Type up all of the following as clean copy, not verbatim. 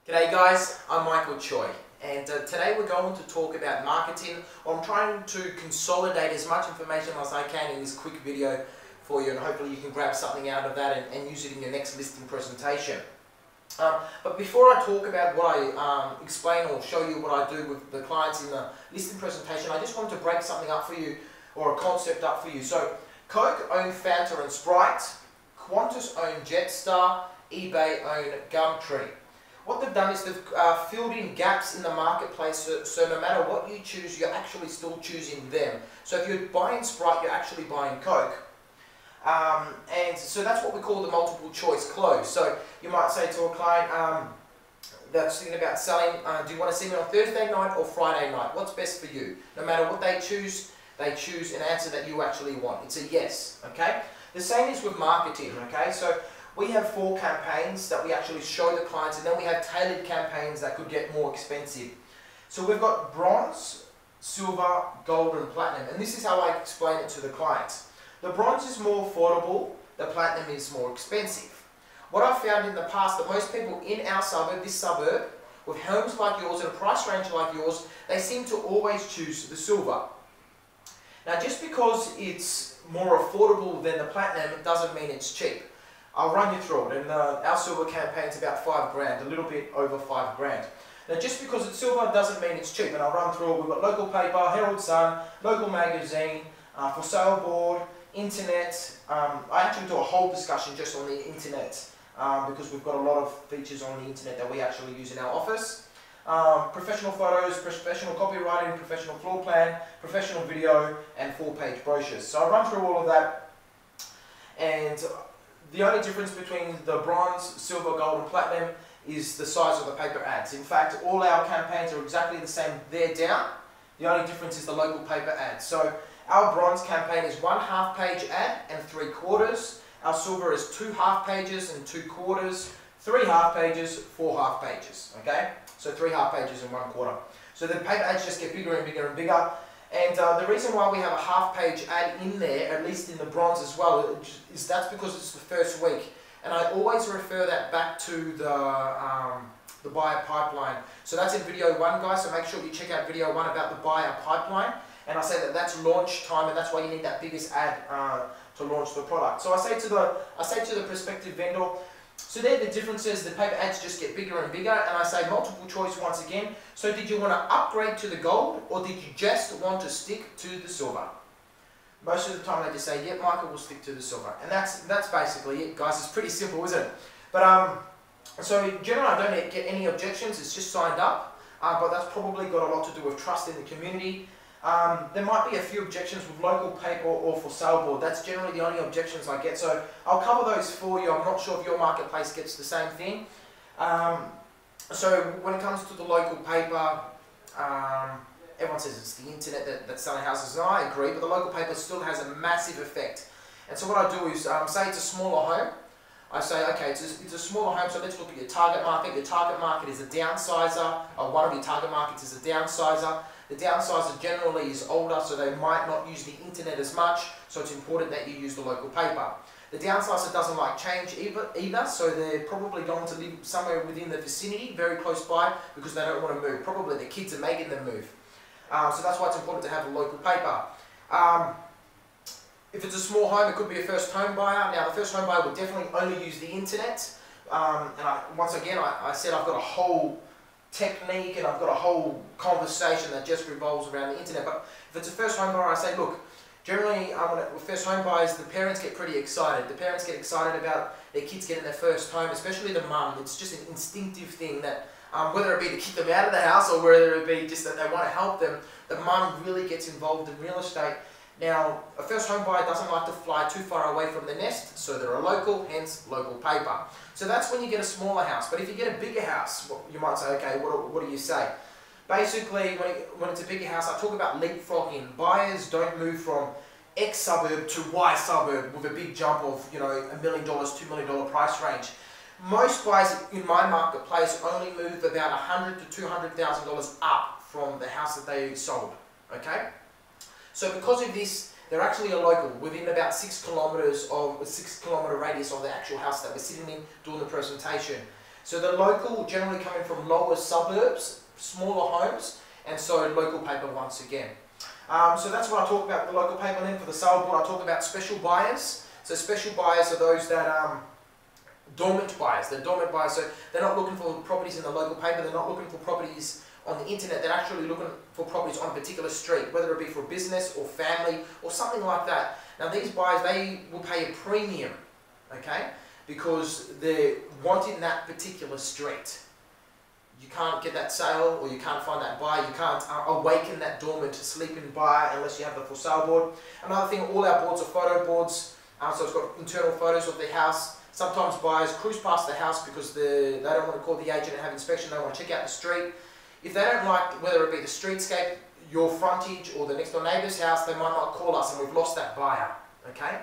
G'day guys, I'm Choi, and today we're going to talk about marketing. I'm trying to consolidate as much information as I can in this quick video for you, and hopefully you can grab something out of that and use it in your next listing presentation. But before I talk about what I explain or show you what I do with the clients in the listing presentation, I just want to break something up for you, or a concept up for you. So Coke own Fanta and Sprite, Qantas own Jetstar, eBay own Gumtree. What they've done is they've filled in gaps in the marketplace, so no matter what you choose, you're actually still choosing them. So if you're buying Sprite, you're actually buying Coke. And so that's what we call the multiple choice close. So you might say to a client that's thinking about selling, do you want to see me on Thursday night or Friday night? What's best for you? No matter what they choose an answer that you actually want. It's a yes, okay? The same is with marketing, okay? So we have 4 campaigns that we actually show the clients, and then we have tailored campaigns that could get more expensive. So we've got bronze, silver, gold and platinum, and this is how I explain it to the clients. The bronze is more affordable, the platinum is more expensive. What I've found in the past, that most people in our suburb, this suburb, with homes like yours and a price range like yours, they seem to always choose the silver. Now just because it's more affordable than the platinum, it doesn't mean it's cheap. I'll run you through it, and our silver campaign is about $5 grand, a little bit over $5 grand. Now just because it's silver doesn't mean it's cheap, and I'll run through it. We've got local paper, Herald Sun, local magazine, for sale board, internet. I actually do a whole discussion just on the internet, because we've got a lot of features on the internet that we actually use in our office. Professional photos, professional copywriting, professional floor plan, professional video, and 4-page brochures. So I'll run through all of that, and the only difference between the bronze, silver, gold and platinum is the size of the paper ads. In fact, all our campaigns are exactly the same there down. The only difference is the local paper ads. So our bronze campaign is 1 half-page ad and 3/4. Our silver is 2 half-pages and 2/4, 3 half-pages, 4 half-pages. Okay? So 3 half-pages and 1/4. So the paper ads just get bigger and bigger and bigger. And the reason why we have a half-page ad in there, at least in the bronze as well, is that's because it's the first week. And I always refer that back to the buyer pipeline. So that's in video 1, guys, so make sure you check out video 1 about the buyer pipeline. And I say that that's launch time, and that's why you need that biggest ad to launch the product. So I say to the prospective vendor, so there are the differences. The paper ads just get bigger and bigger, and I say multiple choice once again. So did you want to upgrade to the gold, or did you just want to stick to the silver? Most of the time they just say, yep, Michael, will stick to the silver. And that's basically it, guys. It's pretty simple, isn't it? But so generally I don't get any objections. It's just signed up, but that's probably got a lot to do with trust in the community. There might be a few objections with local paper or for sale board. That's generally the only objections I get. So I'll cover those for you. I'm not sure if your marketplace gets the same thing. So when it comes to the local paper, everyone says it's the internet that's selling houses, and I agree, but the local paper still has a massive effect. And so what I do is, say it's a smaller home, I say, okay, it's a smaller home, so let's look at your target market. Your target market is a downsizer, or one of your target markets is a downsizer. The downsizer generally is older, so they might not use the internet as much, so it's important that you use the local paper. The downsizer doesn't like change either, so they're probably going to live somewhere within the vicinity, very close by, because they don't want to move. Probably their kids are making them move. So that's why it's important to have a local paper. If it's a small home, it could be a first home buyer. Now, the first home buyer will definitely only use the internet. Once again, I said I've got a whole technique and I've got a whole conversation that just revolves around the internet. But if it's a first home buyer, I say, look, generally with first home buyers, the parents get pretty excited. The parents get excited about their kids getting their first home, especially the mum. It's just an instinctive thing that whether it be to kick them out of the house or whether it be just that they want to help them, the mum really gets involved in real estate. Now, a first home buyer doesn't like to fly too far away from the nest, so they're a local, hence local paper. So that's when you get a smaller house. But if you get a bigger house, you might say, okay, what do you say? Basically, when it's a bigger house, I talk about leapfrogging. Buyers don't move from X suburb to Y suburb with a big jump of, $1 million, $2 million price range. Most buyers in my marketplace only move about $100,000 to $200,000 up from the house that they sold. Okay? So because of this, they're actually a local within about 6 kilometres of a 6 kilometre radius of the actual house that we're sitting in doing the presentation. So the local generally coming from lower suburbs, smaller homes, and so local paper once again. So that's what I talk about, the local paper. And then for the sale board, I talk about special buyers. So special buyers are those that dormant buyers. They're dormant buyers, so they're not looking for properties in the local paper. They're not looking for properties on the internet. They're actually looking for properties on a particular street, whether it be for business or family or something like that. Now these buyers, they will pay a premium, okay, because they're wanting that particular street. You can't get that sale, or you can't find that buyer. You can't awaken that dormant sleeping buyer unless you have the for sale board. Another thing, all our boards are photo boards, so it's got internal photos of the house. Sometimes buyers cruise past the house because they don't want to call the agent and have inspection. They want to check out the street. If they don't like, whether it be the streetscape, your frontage, or the next door neighbour's house, they might not call us, and we've lost that buyer. Okay.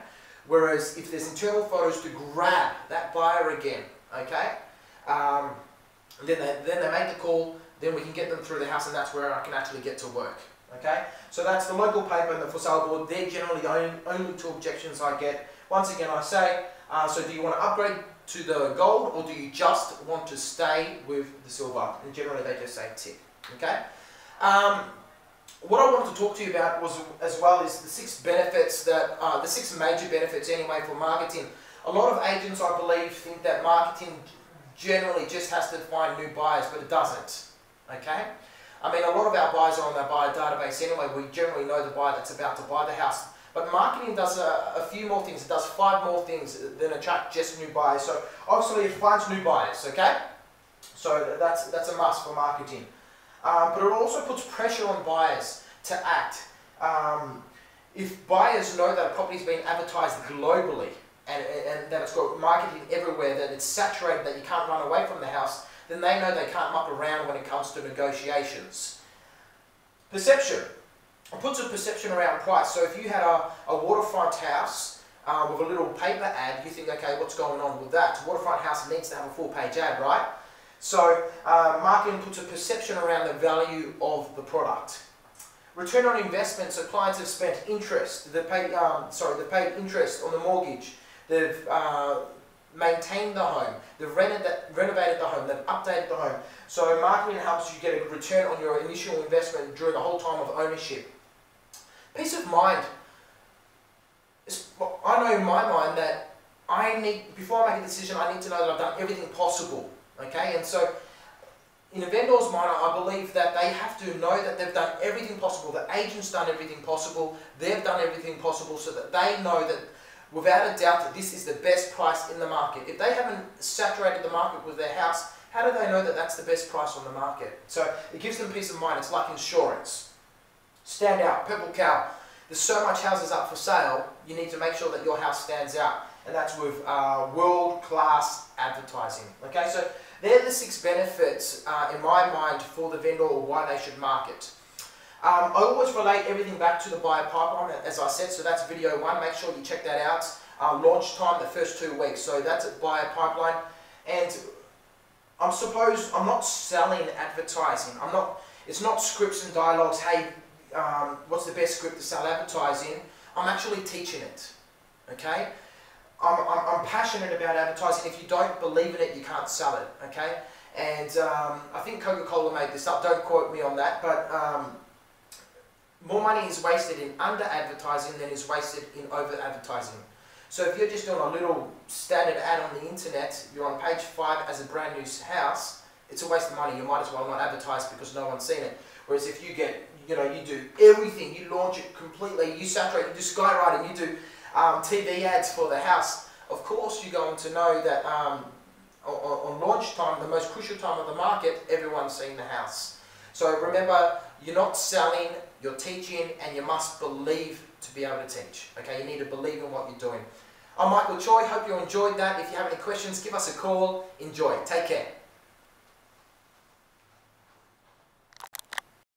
Whereas if there's internal photos to grab that buyer again, okay, then they make the call, then we can get them through the house, and that's where I can actually get to work. Okay, so that's the local paper and the for sale board. They're generally the only two objections I get. Once again, I say, so do you want to upgrade to the gold, or do you just want to stay with the silver? And generally they just say tick. Okay. What I wanted to talk to you about was, as well, is the 6 benefits that, the 6 major benefits anyway for marketing. A lot of agents, I believe, think that marketing generally just has to find new buyers, but it doesn't. Okay? I mean, a lot of our buyers are on our buyer database anyway. We generally know the buyer that's about to buy the house. But marketing does a few more things. It does 5 more things than attract just new buyers. So obviously it finds new buyers, okay? So that's a must for marketing. But it also puts pressure on buyers to act. If buyers know that a property's been advertised globally, and that it's got marketing everywhere, that it's saturated, that you can't run away from the house, then they know they can't muck around when it comes to negotiations. Perception. It puts a perception around price. So if you had a waterfront house with a little paper ad, you think, okay, what's going on with that? Waterfront house needs to have a full-page ad, right? So marketing puts a perception around the value of the product. Return on investment. So clients have spent interest. They've paid interest on the mortgage. They've maintained the home. They've renovated the home. They've updated the home. So marketing helps you get a return on your initial investment during the whole time of ownership. Peace of mind. I know in my mind that before I make a decision, I need to know that I've done everything possible. Okay, and so in a vendor's mind, I believe that they have to know that they've done everything possible. The agent's done everything possible. They've done everything possible, so that they know that without a doubt that this is the best price in the market. If they haven't saturated the market with their house, how do they know that that's the best price on the market? So it gives them peace of mind. It's like insurance. Stand out, purple cow. There's so much houses up for sale, you need to make sure that your house stands out. And that's with world-class advertising. Okay, so they're the 6 benefits in my mind for the vendor, or why they should market. I always relate everything back to the buyer pipeline, as I said, so that's video 1. Make sure you check that out. Launch time, the first 2 weeks. So that's a buyer pipeline. And I'm not selling advertising. It's not scripts and dialogues, hey, what's the best script to sell advertising? I'm actually teaching it, okay? I'm passionate about advertising. If you don't believe in it, you can't sell it, okay? And I think Coca-Cola made this up, don't quote me on that, but more money is wasted in under-advertising than is wasted in over-advertising. So if you're just doing a little standard ad on the internet, you're on page 5 as a brand new house, it's a waste of money. You might as well not advertise because no one's seen it. Whereas if you get, you do everything, you launch it completely, you saturate, you do skywriting, you do TV ads for the house, of course you're going to know that on launch time, the most crucial time of the market, everyone's seen the house. So remember, you're not selling, you're teaching, and you must believe to be able to teach. Okay, you need to believe in what you're doing. I'm Michael Choi, hope you enjoyed that. If you have any questions, give us a call. Enjoy. Take care.